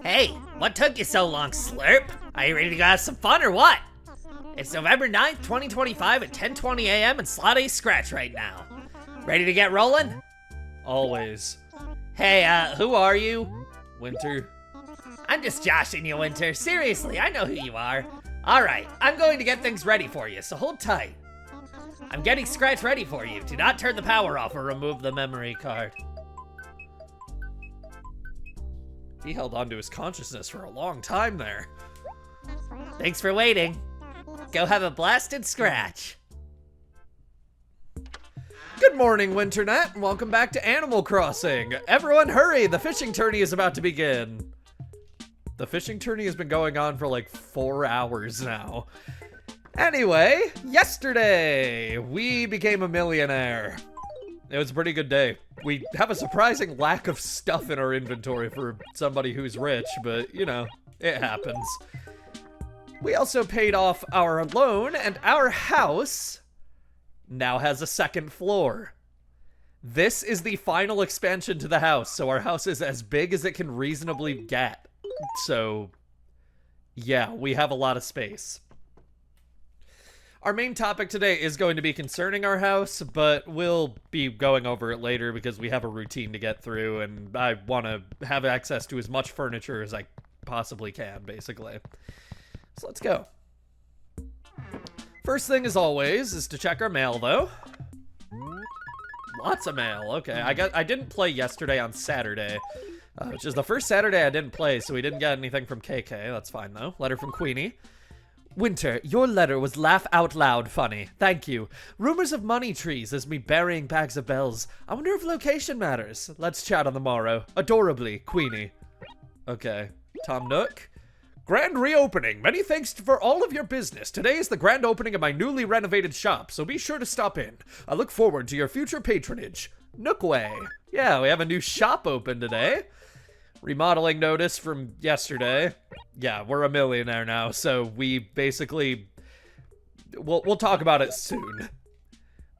Hey, what took you so long, Slurp? Are you ready to go have some fun or what? It's November 9th, 2025 at 10:20 a.m. in Slot A Scratch right now. Ready to get rolling? Always. Hey, who are you? Winter. I'm just joshing you, Winter. Seriously, I know who you are. Alright, I'm going to get things ready for you, so hold tight. I'm getting Scratch ready for you. Do not turn the power off or remove the memory card. He held on to his consciousness for a long time there. Thanks for waiting. Go have a blasted Scratch. Good morning, Winternet, and welcome back to Animal Crossing. Everyone hurry, the fishing tourney is about to begin. The fishing tourney has been going on for like 4 hours now. Anyway, yesterday, we became a millionaire. It was a pretty good day. We have a surprising lack of stuff in our inventory for somebody who's rich, but, you know, it happens. We also paid off our loan, and our house now has a second floor. This is the final expansion to the house, so our house is as big as it can reasonably get. So, yeah, we have a lot of space. Our main topic today is going to be concerning our house, but we'll be going over it later because we have a routine to get through, and I want to have access to as much furniture as I possibly can, basically. So let's go. First thing, as always, is to check our mail, though. Lots of mail. Okay, I didn't play yesterday on Saturday, which is the first Saturday I didn't play, so we didn't get anything from KK. That's fine, though. Letter from Queenie. Winter, your letter was laugh out loud funny. Thank you. Rumors of money trees as me burying bags of bells. I wonder if location matters. Let's chat on the morrow. Adorably, Queenie. Okay. Tom Nook. Grand reopening. Many thanks for all of your business. Today is the grand opening of my newly renovated shop, so be sure to stop in. I look forward to your future patronage. Nookway. Yeah, we have a new shop open today. Remodeling notice from yesterday. Yeah, we're a millionaire now, so we basically... We'll talk about it soon.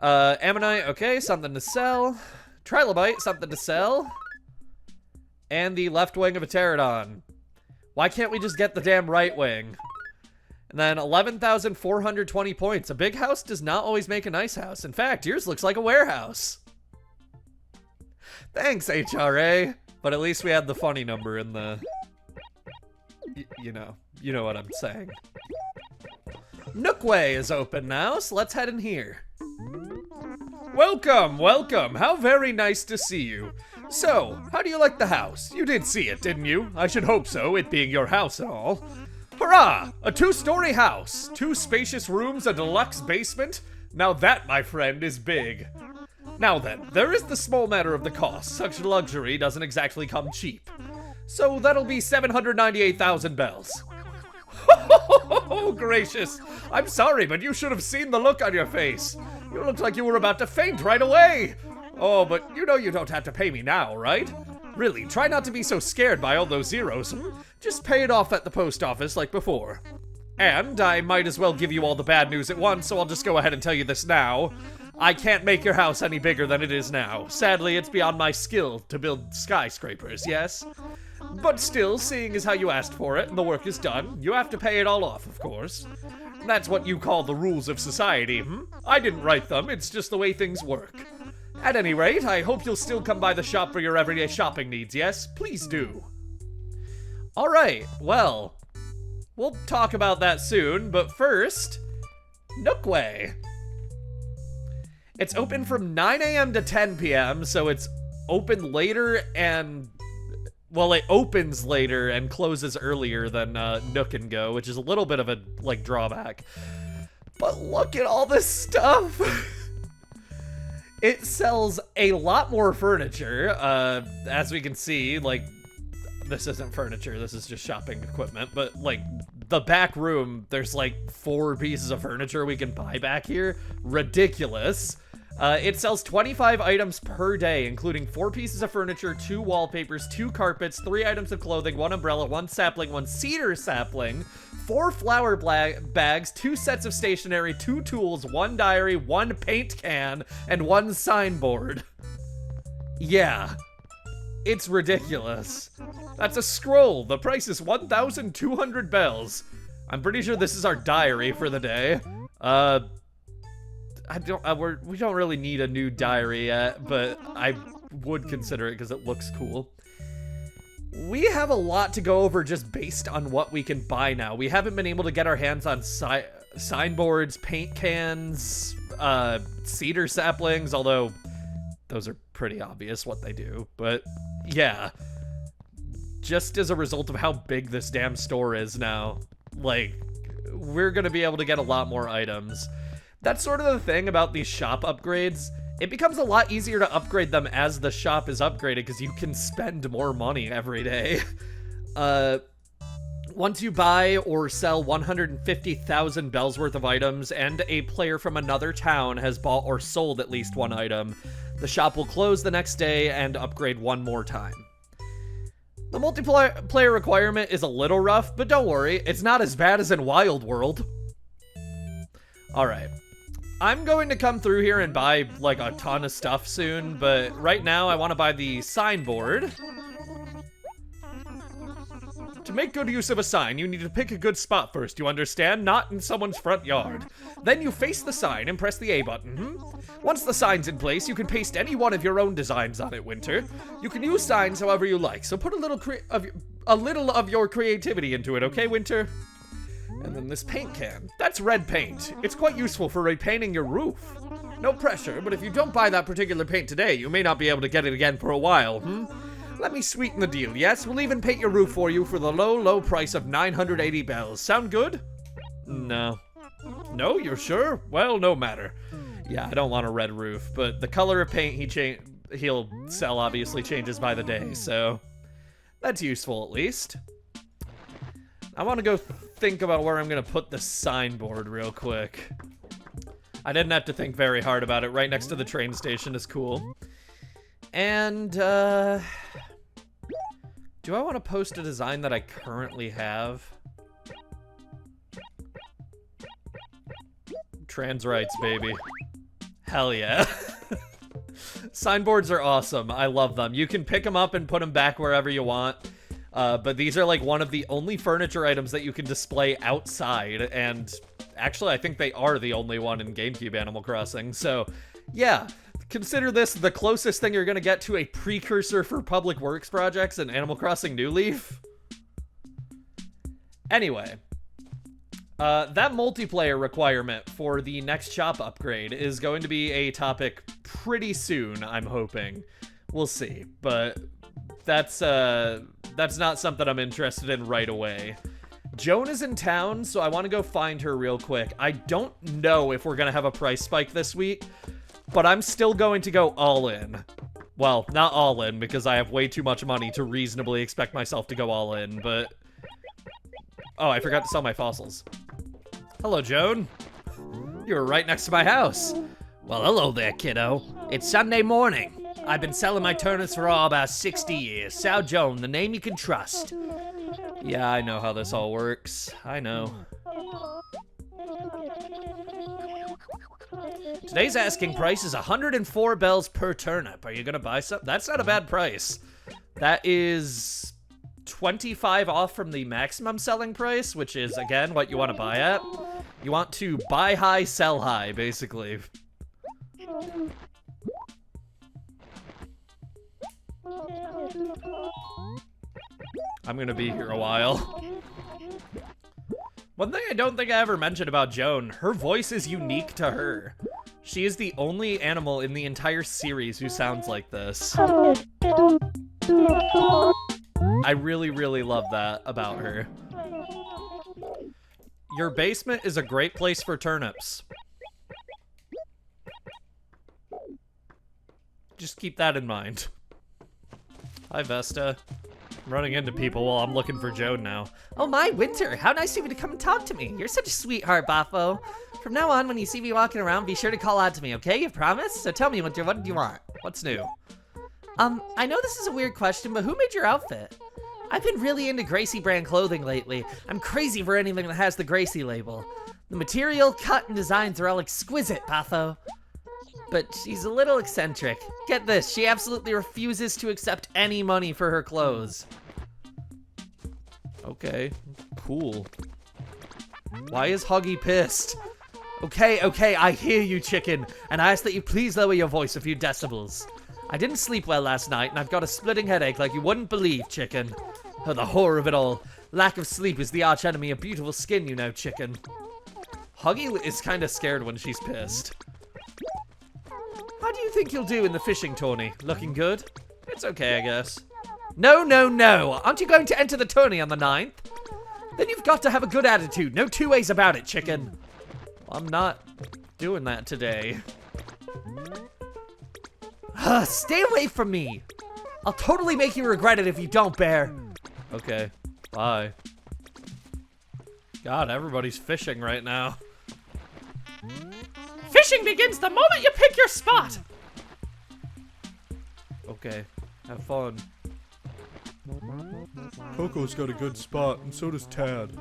Ammonite, okay, something to sell. Trilobite, something to sell. And the left wing of a pterodon. Why can't we just get the damn right wing? And then 11,420 points. A big house does not always make a nice house. In fact, yours looks like a warehouse. Thanks, HRA. But at least we had the funny number in the... You know what I'm saying. Nookway is open now, so let's head in here. Welcome, welcome. How very nice to see you. So, how do you like the house? You did see it, didn't you? I should hope so, it being your house and all. Hurrah! A 2-story house. 2 spacious rooms, a deluxe basement. Now that, my friend, is big. Now then, there is the small matter of the cost. Such luxury doesn't exactly come cheap. So that'll be 798,000 bells. Oh, gracious. I'm sorry, but you should have seen the look on your face. You looked like you were about to faint right away. Oh, but you know you don't have to pay me now, right? Really, try not to be so scared by all those zeros. Just pay it off at the post office like before. And I might as well give you all the bad news at once, so I'll just go ahead and tell you this now. I can't make your house any bigger than it is now. Sadly, it's beyond my skill to build skyscrapers, yes? But still, seeing as how you asked for it and the work is done, you have to pay it all off, of course. That's what you call the rules of society, I didn't write them, it's just the way things work. At any rate, I hope you'll still come by the shop for your everyday shopping needs, yes? Please do. Alright, well, we'll talk about that soon, but first, Nookway. It's open from 9 a.m. to 10 p.m., so it's open later and... Well, it opens later and closes earlier than Nook and Go, which is a little bit of a, like, drawback. But look at all this stuff! It sells a lot more furniture, as we can see, like, this isn't furniture, this is just shopping equipment, but, like, the back room, there's, like, 4 pieces of furniture we can buy back here. Ridiculous. It sells 25 items per day, including 4 pieces of furniture, 2 wallpapers, 2 carpets, 3 items of clothing, 1 umbrella, 1 sapling, 1 cedar sapling, 4 flour bags, 2 sets of stationery, 2 tools, 1 diary, 1 paint can, and 1 signboard. Yeah. It's ridiculous. That's a scroll. The price is 1,200 bells. I'm pretty sure this is our diary for the day. We don't really need a new diary yet, but I would consider it because it looks cool. We have a lot to go over just based on what we can buy now. We haven't been able to get our hands on signboards, paint cans, cedar saplings, although those are pretty obvious what they do. But yeah, just as a result of how big this damn store is now, like, we're gonna be able to get a lot more items. That's sort of the thing about these shop upgrades. It becomes a lot easier to upgrade them as the shop is upgraded because you can spend more money every day. Once you buy or sell 150,000 bells worth of items and a player from another town has bought or sold at least one item, the shop will close the next day and upgrade one more time. The multiplayer requirement is a little rough, but don't worry, it's not as bad as in Wild World. Alright. I'm going to come through here and buy, like, a ton of stuff soon, but right now I want to buy the signboard. To make good use of a sign, you need to pick a good spot first, you understand? Not in someone's front yard. Then you face the sign and press the A button. Once the sign's in place, you can paste any one of your own designs on it, Winter. You can use signs however you like, so put a little of your creativity into it, okay, Winter? And then this paint can. That's red paint. It's quite useful for repainting your roof. No pressure, but if you don't buy that particular paint today, you may not be able to get it again for a while, Let me sweeten the deal, yes? We'll even paint your roof for you for the low, low price of 980 bells. Sound good? No. No, you're sure? Well, no matter. Yeah, I don't want a red roof, but the color of paint he'll sell obviously changes by the day, so that's useful at least. I want to go think about where I'm going to put the signboard real quick. I didn't have to think very hard about it. Right next to the train station is cool. And, do I want to post a design that I currently have? Trans rights, baby. Hell yeah. Signboards are awesome. I love them. You can pick them up and put them back wherever you want. But these are like one of the only furniture items that you can display outside, and actually I think they are the only one in GameCube Animal Crossing, so yeah, consider this the closest thing you're gonna get to a precursor for public works projects in Animal Crossing New Leaf. Anyway, that multiplayer requirement for the next shop upgrade is going to be a topic pretty soon, I'm hoping. We'll see, but that's not something I'm interested in right away. Joan is in town, so I want to go find her real quick. I don't know if we're going to have a price spike this week, but I'm still going to go all in. Well, not all in, because I have way too much money to reasonably expect myself to go all in, but... Oh, I forgot to sell my fossils. Hello, Joan. You were right next to my house. Well, hello there, kiddo. It's Sunday morning. I've been selling my turnips for about 60 years. Sal Joan, the name you can trust. Yeah, I know how this all works. I know. Today's asking price is 104 bells per turnip. Are you gonna buy some? That's not a bad price. That is 25 off from the maximum selling price, which is, again, what you want to buy at. You want to buy high, sell high, basically. I'm gonna be here a while. One thing I don't think I ever mentioned about Joan, her voice is unique to her. She is the only animal in the entire series who sounds like this. I really, really love that about her. Your basement is a great place for turnips. Just keep that in mind. Hi, Vesta. I'm running into people while I'm looking for Joan now. Oh my, Winter, how nice of you to come and talk to me. You're such a sweetheart, Boffo. From now on, when you see me walking around, be sure to call out to me, okay? You promise? So tell me, Winter, what do you want? What's new? I know this is a weird question, but who made your outfit? I've been really into Gracie brand clothing lately. I'm crazy for anything that has the Gracie label. The material, cut, and designs are all exquisite, Boffo. But she's a little eccentric. Get this, she absolutely refuses to accept any money for her clothes. Okay, cool. Why is Huggy pissed? Okay, I hear you, chicken, and I ask that you please lower your voice a few decibels. I didn't sleep well last night, and I've got a splitting headache like you wouldn't believe, chicken. Oh, the horror of it all. Lack of sleep is the arch enemy of beautiful skin, you know, chicken. Huggy is kind of scared when she's pissed. How do you think you'll do in the fishing tourney? Looking good? It's okay, I guess. No. Aren't you going to enter the tourney on the 9th? Then you've got to have a good attitude. No two ways about it, chicken. I'm not doing that today. Stay away from me. I'll totally make you regret it if you don't, Bear. Okay, bye. God, everybody's fishing right now. Fishing begins the moment you pick your spot. Okay, have fun. Coco's got a good spot, and so does Tad.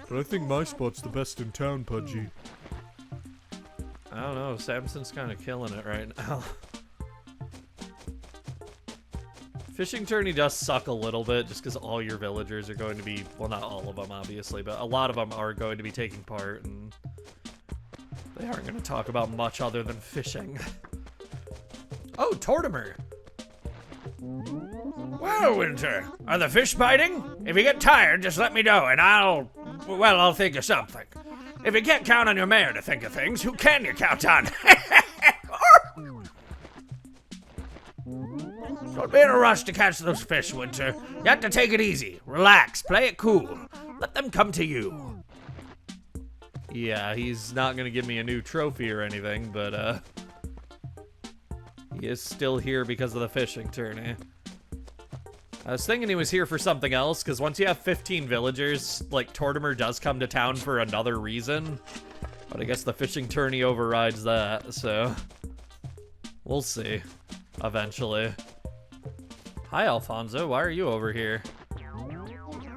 But I think my spot's the best in town, Pudgy. I don't know, Samson's kind of killing it right now. Fishing tourney does suck a little bit, just because all your villagers are going to be, well, not all of them, obviously, but a lot of them are going to be taking part, and they aren't going to talk about much other than fishing. Oh, Tortimer! Well, Winter, are the fish biting? If you get tired, just let me know, and I'll think of something. If you can't count on your mayor to think of things, who can you count on? Don't be in a rush to catch those fish, Winter. You have to take it easy. Relax. Play it cool. Let them come to you. Yeah, he's not going to give me a new trophy or anything, but, he is still here because of the fishing tourney. I was thinking he was here for something else, because once you have 15 villagers, like, Tortimer does come to town for another reason. But I guess the fishing tourney overrides that, so we'll see, eventually. Hi, Alfonso. Why are you over here?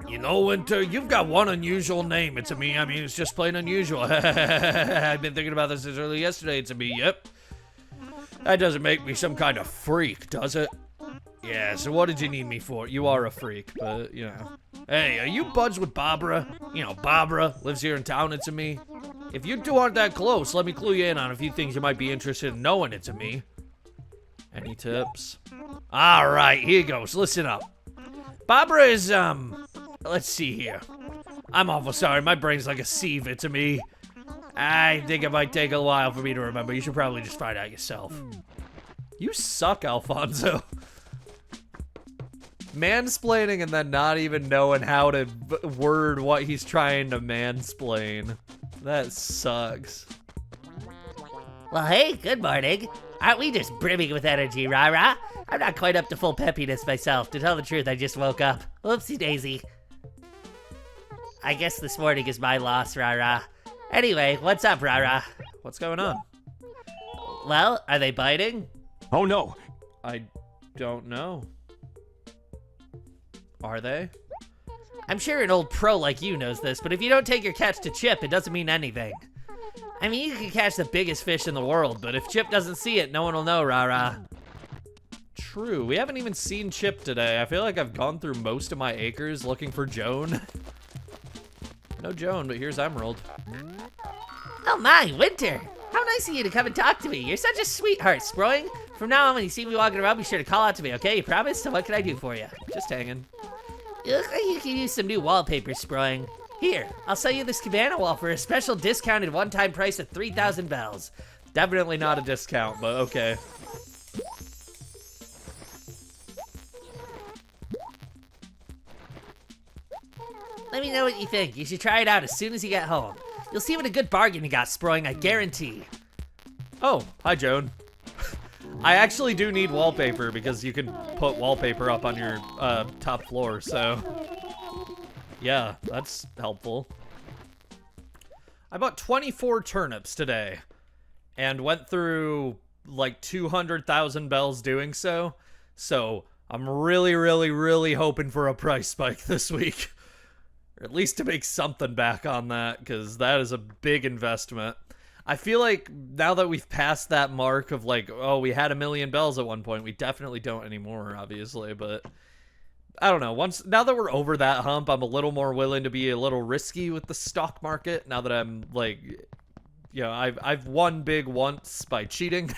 You know, Winter, you've got one unusual name. It's me. I mean, it's just plain unusual. I've been thinking about this as early yesterday. It's me. Yep. That doesn't make me some kind of freak, does it? Yeah, so what did you need me for? You are a freak, but, you know. Hey, are you buds with Barbara? You know, Barbara lives here in town. It's me. If you two aren't that close, let me clue you in on a few things you might be interested in knowing. It's me. Any tips? All right, here goes. Listen up. Barbara is, let's see here. I'm awful sorry. My brain's like a sieve. It's me. I think it might take a while for me to remember. You should probably just find out yourself. You suck, Alfonso. Mansplaining and then not even knowing how to word what he's trying to mansplain. That sucks. Well, hey, good morning. Aren't we just brimming with energy, rah-rah? I'm not quite up to full peppiness myself. To tell the truth, I just woke up. Whoopsie daisy. I guess this morning is my loss, rah-rah. Anyway, what's up, rah-rah? What's going on? Well, are they biting? Oh no! I don't know. Are they? I'm sure an old pro like you knows this, but if you don't take your catch to Chip, it doesn't mean anything. I mean, you can catch the biggest fish in the world, but if Chip doesn't see it, no one will know, rah-rah. True. We haven't even seen Chip today. I feel like I've gone through most of my acres looking for Joan. No Joan, but here's Emerald. Oh my, Winter! How nice of you to come and talk to me. You're such a sweetheart, Sproing. From now on, when you see me walking around, be sure to call out to me, okay? You promise? So what can I do for you? Just hanging. You look like you can use some new wallpaper, Sproing. Here, I'll sell you this cabana wall for a special discounted one-time price of 3,000 bells. Definitely not a discount, but okay. Let me know what you think. You should try it out as soon as you get home. You'll see what a good bargain you got, Sproing, I guarantee. Oh, hi, Joan. I actually do need wallpaper because you can put wallpaper up on your top floor, so yeah, that's helpful. I bought 24 turnips today and went through like 200,000 bells doing so. So I'm really hoping for a price spike this week. Or at least to make something back on that, because that is a big investment. I feel like now that we've passed that mark of like, oh, we had 1 million bells at one point. We definitely don't anymore, obviously, but I don't know. Now that we're over that hump, I'm a little more willing to be a little risky with the stock market. Now that I'm like, you know, I've won big once by cheating,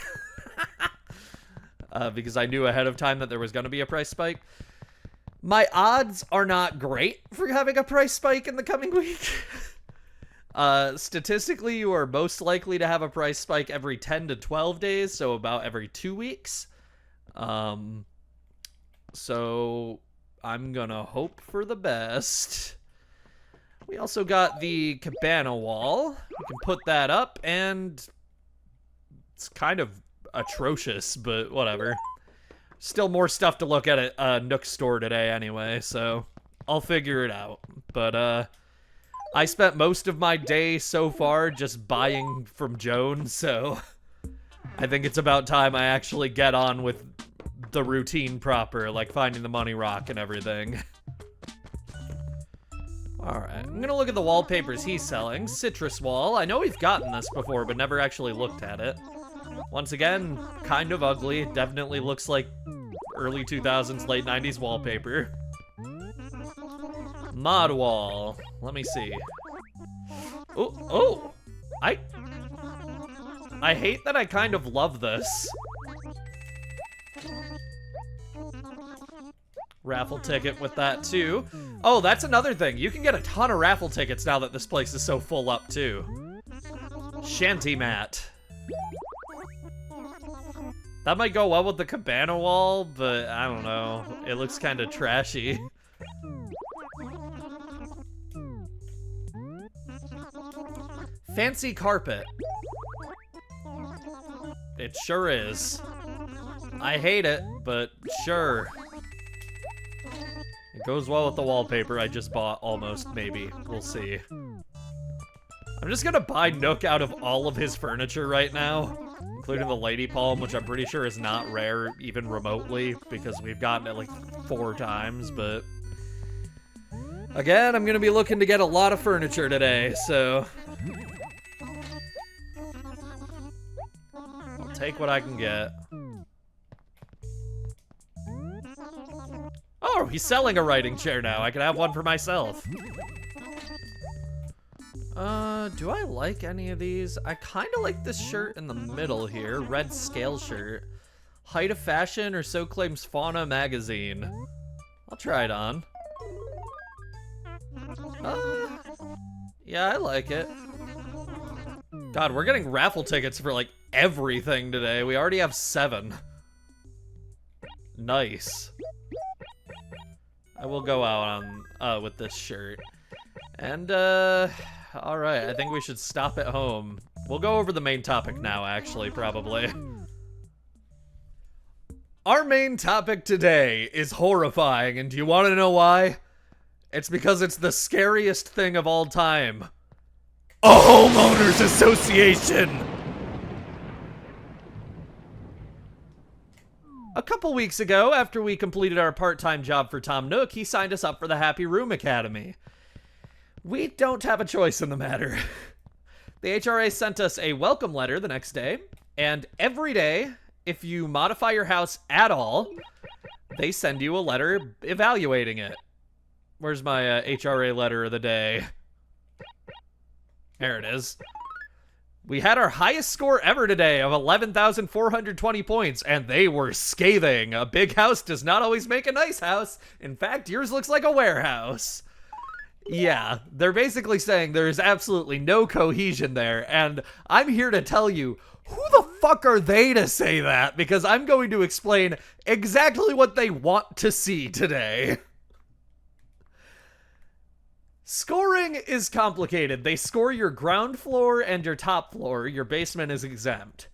because I knew ahead of time that there was going to be a price spike. My odds are not great for having a price spike in the coming week. Statistically, you are most likely to have a price spike every 10 to 12 days, so about every 2 weeks. So I'm gonna hope for the best. We also got the cabana wall. We can put that up, and it's kind of atrocious, but whatever. Still more stuff to look at Nook store today anyway, so I'll figure it out. But I spent most of my day so far just buying from Joan, so I think it's about time I actually get on with the routine proper, like finding the money rock and everything. Alright, I'm gonna look at the wallpapers he's selling. Citrus wall. I know we've gotten this before, but never actually looked at it. Once again, kind of ugly. Definitely looks like early 2000s, late 90s wallpaper. Mod wall. Let me see. Oh! I hate that I kind of love this. Raffle ticket with that too. Oh, that's another thing. You can get a ton of raffle tickets now that this place is so full up too. Shanty mat. That might go well with the cabana wall, but I don't know. It looks kind of trashy. Fancy carpet. It sure is. I hate it, but sure. It goes well with the wallpaper I just bought, almost, maybe. We'll see. I'm just gonna buy Nook out of all of his furniture right now, including the lady palm, which I'm pretty sure is not rare, even remotely, because we've gotten it like 4 times, but... Again, I'm gonna be looking to get a lot of furniture today, so... I'll take what I can get. Oh, he's selling a writing chair now. I can have one for myself. Do I like any of these? I kind of like this shirt in the middle here. Red scale shirt. Height of fashion, or so claims Fauna magazine. I'll try it on. Yeah, I like it. God, we're getting raffle tickets for like everything today. We already have 7. Nice. I will go out on with this shirt. And alright, I think we should stop at home. We'll go over the main topic now, actually, probably. Our main topic today is horrifying, and do you want to know why? It's because it's the scariest thing of all time. A homeowners association! A couple weeks ago, after we completed our part-time job for Tom Nook, he signed us up for the Happy Room Academy. We don't have a choice in the matter. The HRA sent us a welcome letter the next day, and every day, if you modify your house at all, they send you a letter evaluating it. Where's my HRA letter of the day? There it is. We had our highest score ever today of 11,420 points, and they were scathing. A big house does not always make a nice house. In fact, yours looks like a warehouse. Yeah, they're basically saying there is absolutely no cohesion there, and I'm here to tell you, who the fuck are they to say that? Because I'm going to explain exactly what they want to see today. Scoring is complicated. They score your ground floor and your top floor. Your basement is exempt.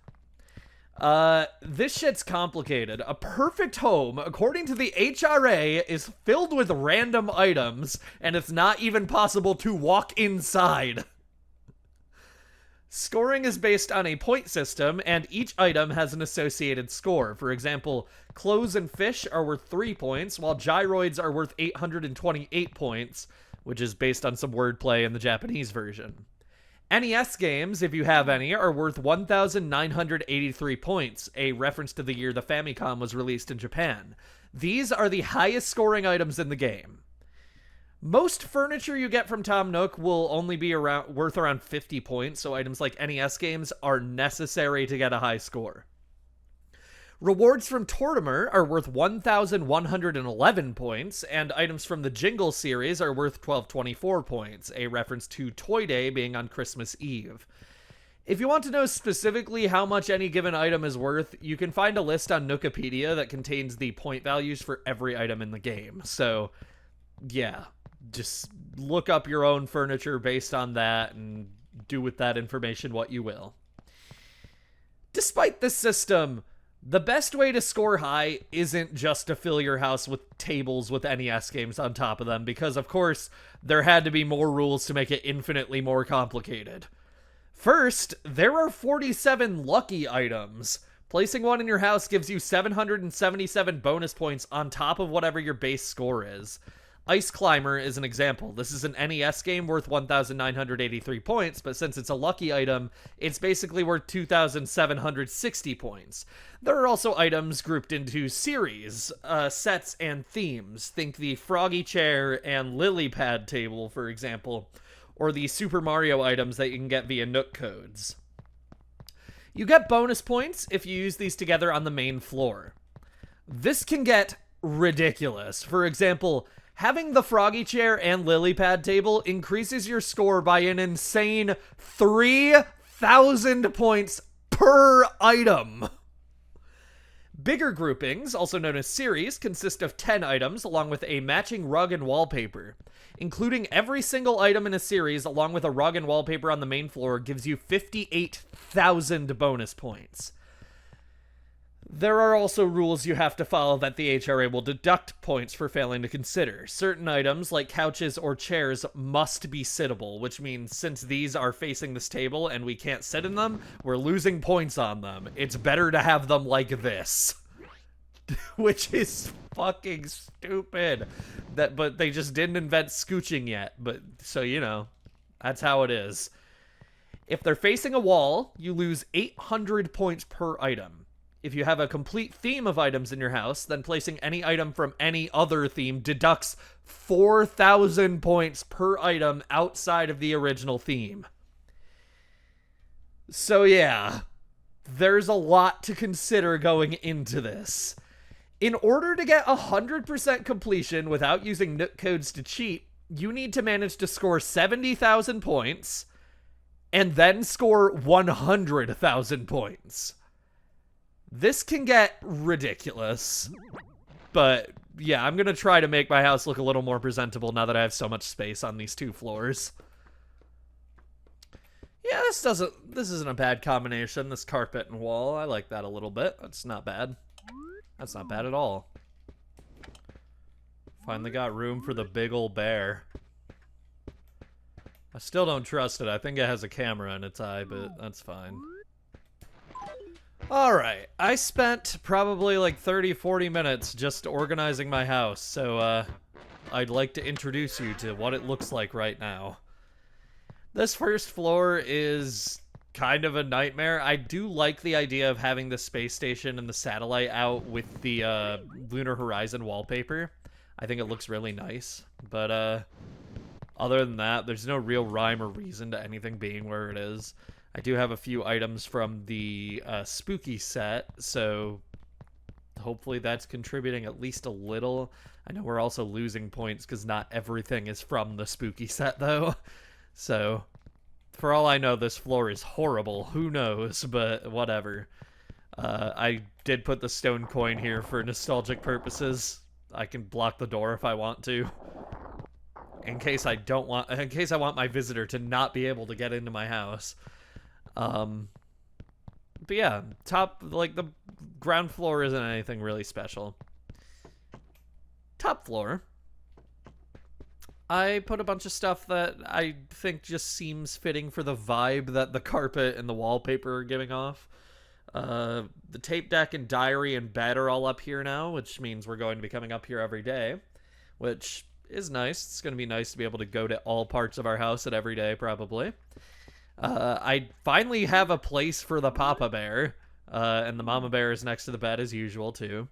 This shit's complicated. A perfect home, according to the HRA, is filled with random items, and it's not even possible to walk inside. Scoring is based on a point system, and each item has an associated score. For example, clothes and fish are worth 3 points, while gyroids are worth 828 points, which is based on some wordplay in the Japanese version. NES games, if you have any, are worth 1,983 points, a reference to the year the Famicom was released in Japan. These are the highest scoring items in the game. Most furniture you get from Tom Nook will only be worth around 50 points, so items like NES games are necessary to get a high score. Rewards from Tortimer are worth 1,111 points, and items from the Jingle series are worth 1,224 points, a reference to Toy Day being on Christmas Eve. If you want to know specifically how much any given item is worth, you can find a list on Nookopedia that contains the point values for every item in the game. So, yeah, just look up your own furniture based on that and do with that information what you will. Despite this system, the best way to score high isn't just to fill your house with tables with NES games on top of them, because of course there had to be more rules to make it infinitely more complicated. First, there are 47 lucky items. Placing one in your house gives you 777 bonus points on top of whatever your base score is. Ice Climber is an example. This is an NES game worth 1,983 points, but since it's a lucky item, it's basically worth 2,760 points. There are also items grouped into series, sets, and themes. Think the Froggy Chair and Lily Pad table, for example, or the Super Mario items that you can get via Nook codes. You get bonus points if you use these together on the main floor. This can get ridiculous. For example, having the Froggy Chair and Lily Pad table increases your score by an insane 3,000 points per item. Bigger groupings, also known as series, consist of 10 items along with a matching rug and wallpaper. Including every single item in a series along with a rug and wallpaper on the main floor gives you 58,000 bonus points. There are also rules you have to follow that the HRA will deduct points for failing to consider. Certain items, like couches or chairs, must be sittable, which means since these are facing this table and we can't sit in them, we're losing points on them. It's better to have them like this. Which is fucking stupid. But they just didn't invent scooching yet, but so you know, that's how it is. If they're facing a wall, you lose 800 points per item. If you have a complete theme of items in your house, then placing any item from any other theme deducts 4,000 points per item outside of the original theme. So yeah, there's a lot to consider going into this. In order to get 100% completion without using Nook codes to cheat, you need to manage to score 70,000 points and then score 100,000 points. This can get ridiculous, but yeah, I'm gonna try to make my house look a little more presentable now that I have so much space on these two floors. Yeah, this isn't a bad combination, this carpet and wall. I like that a little bit. That's not bad. That's not bad at all. Finally got room for the big old bear. I still don't trust it. I think it has a camera in its eye, but that's fine. Alright, I spent probably like 30-40 minutes just organizing my house, so I'd like to introduce you to what it looks like right now. This first floor is kind of a nightmare. I do like the idea of having the space station and the satellite out with the Lunar Horizon wallpaper. I think it looks really nice, but other than that, there's no real rhyme or reason to anything being where it is. I do have a few items from the spooky set, so hopefully that's contributing at least a little. I know we're also losing points because not everything is from the spooky set, though. So, for all I know, this floor is horrible. Who knows, but whatever. I did put the stone coin here for nostalgic purposes. I can block the door if I want to. In case I want my visitor to not be able to get into my house. But yeah, the ground floor isn't anything really special. Top floor, I put a bunch of stuff that I think just seems fitting for the vibe that the carpet and the wallpaper are giving off. The tape deck and diary and bed are all up here now, which means we're going to be coming up here every day, which is nice. It's going to be nice to be able to go to all parts of our house at every day, probably. I finally have a place for the Papa Bear, and the Mama Bear is next to the bed as usual, too.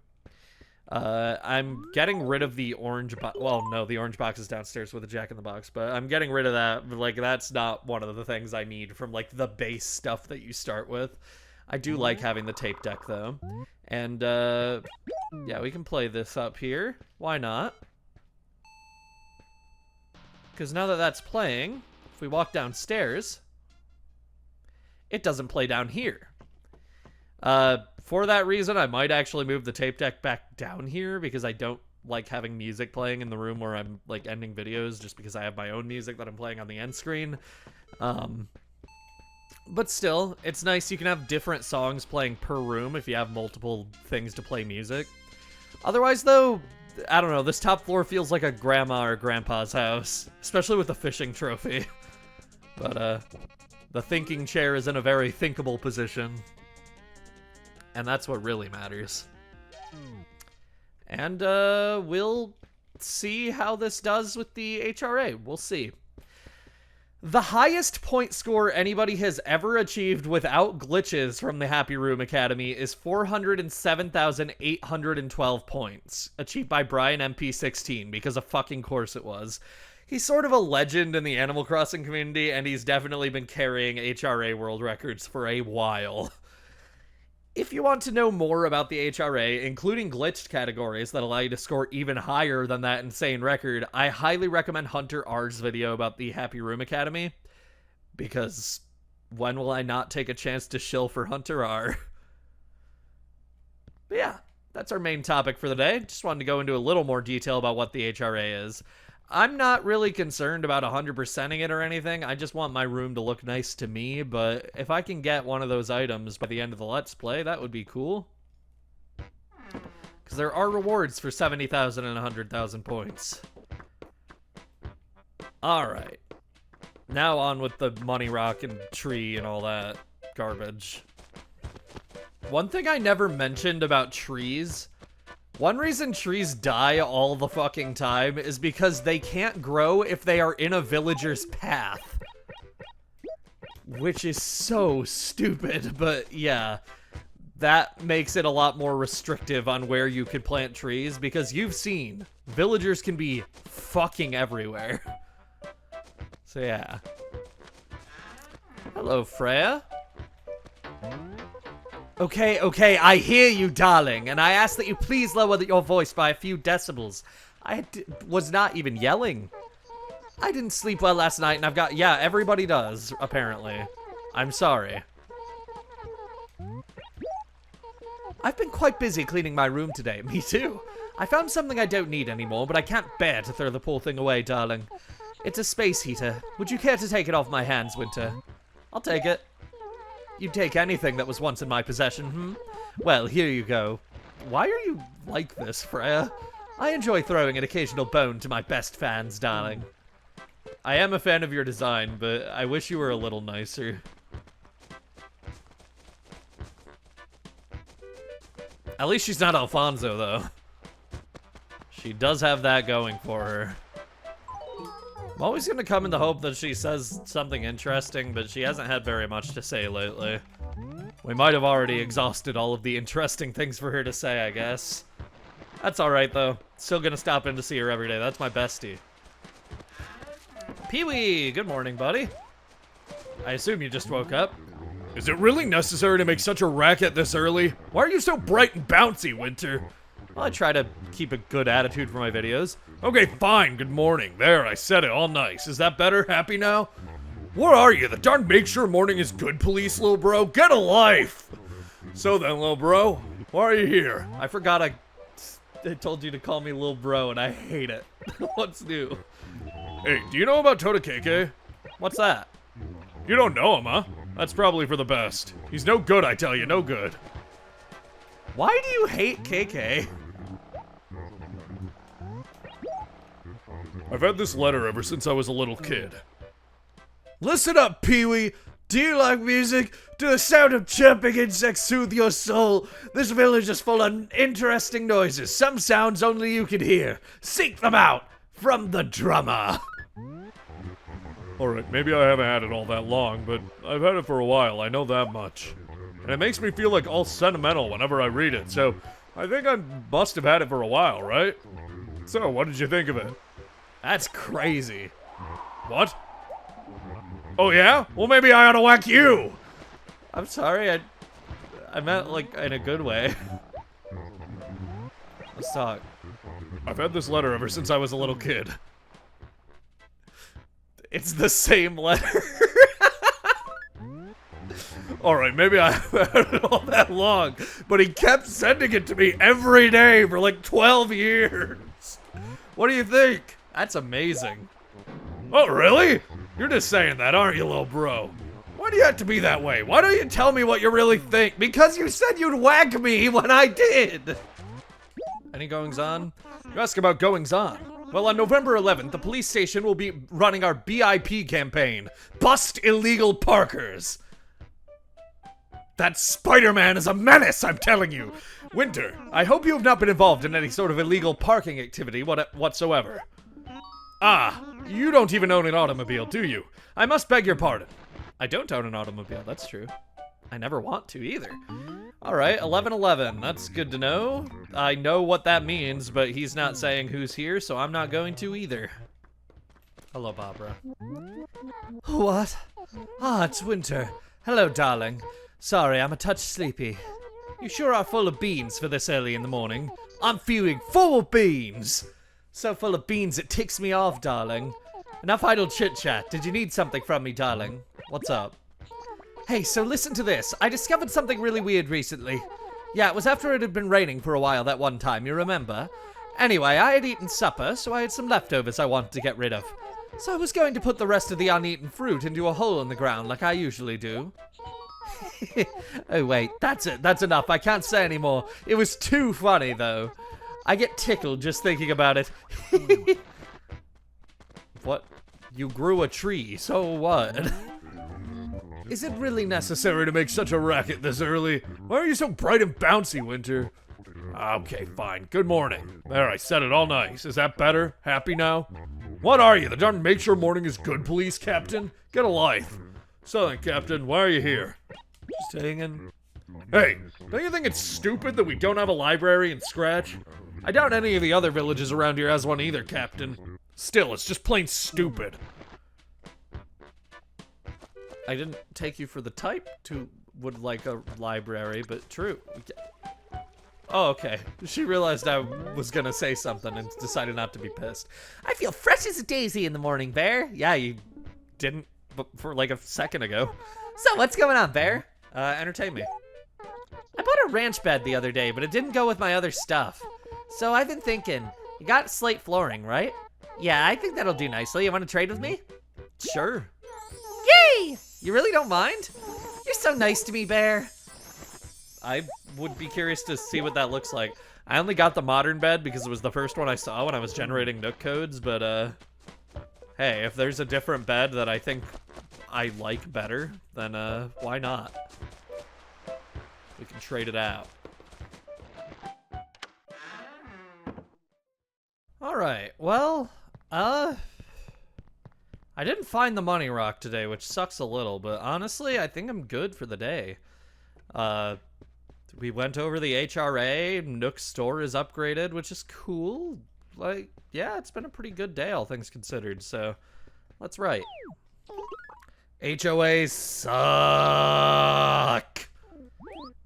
I'm getting rid of the orange box. Well, no, the orange box is downstairs with a Jack-in-the-Box, but I'm getting rid of that. Like, that's not one of the things I need from, like, the base stuff that you start with. I do like having the tape deck, though. And, yeah, we can play this up here. Why not? Because now that that's playing, if we walk downstairs, it doesn't play down here. For that reason, I might actually move the tape deck back down here because I don't like having music playing in the room where I'm, like, ending videos just because I have my own music that I'm playing on the end screen. But still, it's nice you can have different songs playing per room if you have multiple things to play music. Otherwise, though, I don't know, this top floor feels like a grandma or grandpa's house, especially with the fishing trophy. But, the thinking chair is in a very thinkable position. And that's what really matters. And, we'll see how this does with the HRA. We'll see. The highest point score anybody has ever achieved without glitches from the Happy Room Academy is 407,812 points, achieved by Brian MP16, because of fucking course it was. He's sort of a legend in the Animal Crossing community, and he's definitely been carrying HRA world records for a while. If you want to know more about the HRA, including glitched categories that allow you to score even higher than that insane record, I highly recommend Hunter R's video about the Happy Room Academy, because when will I not take a chance to shill for Hunter R? But yeah, that's our main topic for the day. Just wanted to go into a little more detail about what the HRA is. I'm not really concerned about 100%ing it or anything. I just want my room to look nice to me, but if I can get one of those items by the end of the Let's Play, that would be cool. Because there are rewards for 70,000 and 100,000 points. Alright. Now on with the money rock and tree and all that garbage. One thing I never mentioned about trees... One reason trees die all the fucking time is because they can't grow if they are in a villager's path. Which is so stupid, but yeah. That makes it a lot more restrictive on where you can plant trees, because you've seen, villagers can be fucking everywhere. So yeah. Hello, Freya. Okay, I hear you, darling, and I ask that you please lower your voice by a few decibels. I was not even yelling. I didn't sleep well last night, and I've got... Yeah, everybody does, apparently. I'm sorry. I've been quite busy cleaning my room today. Me too. I found something I don't need anymore, but I can't bear to throw the poor thing away, darling. It's a space heater. Would you care to take it off my hands, Winter? I'll take it. You'd take anything that was once in my possession, hmm? Well, here you go. Why are you like this, Freya? I enjoy throwing an occasional bone to my best fans, darling. I am a fan of your design, but I wish you were a little nicer. At least she's not Alfonso, though. She does have that going for her. I'm always gonna come in the hope that she says something interesting, but she hasn't had very much to say lately. We might have already exhausted all of the interesting things for her to say, I guess. That's alright, though. Still gonna stop in to see her every day. That's my bestie. Pee-wee! Good morning, buddy. I assume you just woke up. Is it really necessary to make such a racket this early? Why are you so bright and bouncy, Winter? Well, I try to keep a good attitude for my videos. Okay, fine, good morning. There, I said it, all nice. Is that better? Happy now? What are you, the darn make sure morning is good police, little bro? Get a life! So then, little bro, why are you here? I forgot I told you to call me little bro, and I hate it. What's new? Hey, do you know about Tota KK? What's that? You don't know him, huh? That's probably for the best. He's no good, I tell you, no good. Why do you hate KK? I've had this letter ever since I was a little kid. Listen up, Pee-wee. Do you like music? Do the sound of chirping insects soothe your soul? This village is full of interesting noises. Some sounds only you can hear. Seek them out from the drummer. Alright, maybe I haven't had it all that long, but I've had it for a while, I know that much. And it makes me feel like all sentimental whenever I read it, so I think I must have had it for a while, right? So, what did you think of it? That's crazy. What? Oh yeah? Well, maybe I ought to whack you! I'm sorry, I meant, like, in a good way. Let's talk. I've had this letter ever since I was a little kid. It's the same letter. Alright, maybe I haven't had it all that long, but he kept sending it to me every day for like 12 years. What do you think? That's amazing. Oh, really? You're just saying that, aren't you, little bro? Why do you have to be that way? Why don't you tell me what you really think? Because you said you'd whack me when I did. Any goings on? You ask about goings on. Well, on November 11th, the police station will be running our BIP campaign. Bust illegal parkers. That Spider-Man is a menace, I'm telling you. Winter, I hope you have not been involved in any sort of illegal parking activity whatsoever. Ah, you don't even own an automobile, do you? I must beg your pardon. I don't own an automobile, that's true. I never want to either. Alright, 1111, that's good to know. I know what that means, but he's not saying who's here, so I'm not going to either. Hello, Barbara. What? Ah, it's Winter. Hello, darling. Sorry, I'm a touch sleepy. You sure are full of beans for this early in the morning. I'm feeling full of beans. So full of beans it ticks me off, darling. Enough idle chit-chat. Did you need something from me, darling? What's up? Hey, so listen to this. I discovered something really weird recently. Yeah, it was after it had been raining for a while that one time, you remember? Anyway, I had eaten supper, so I had some leftovers I wanted to get rid of. So I was going to put the rest of the uneaten fruit into a hole in the ground like I usually do. Oh wait, that's it, that's enough, I can't say anymore. It was too funny though. I get tickled just thinking about it. What? You grew a tree, so what? Is it really necessary to make such a racket this early? Why are you so bright and bouncy, Winter? Okay, fine. Good morning. There, I said it all nice. Is that better? Happy now? What are you, the darn make sure morning is good police captain? Get a life. So then, Captain, why are you here? Staying in. Hey, don't you think it's stupid that we don't have a library in Scratch? I doubt any of the other villages around here has one either, Captain. Still, it's just plain stupid. I didn't take you for the type to would like a library, but true. Oh, okay. She realized I was gonna say something and decided not to be pissed. I feel fresh as a daisy in the morning, Bear. Yeah, you didn't for like a second ago. So what's going on, Bear? Entertain me. I bought a ranch bed the other day, but it didn't go with my other stuff. So I've been thinking, you got slate flooring, right? Yeah, I think that'll do nicely. You want to trade with me? Sure. Yay! You really don't mind? You're so nice to me, Bear. I would be curious to see what that looks like. I only got the modern bed because it was the first one I saw when I was generating Nook codes, but hey, if there's a different bed that I think I like better, then why not? We can trade it out. Alright, well, I didn't find the money rock today, which sucks a little, but honestly, I think I'm good for the day. We went over the HRA, Nook's store is upgraded, which is cool. Like, yeah, it's been a pretty good day, all things considered, so let's write. HOAs suck.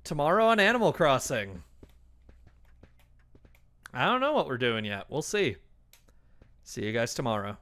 Tomorrow on Animal Crossing. I don't know what we're doing yet. We'll see. See you guys tomorrow.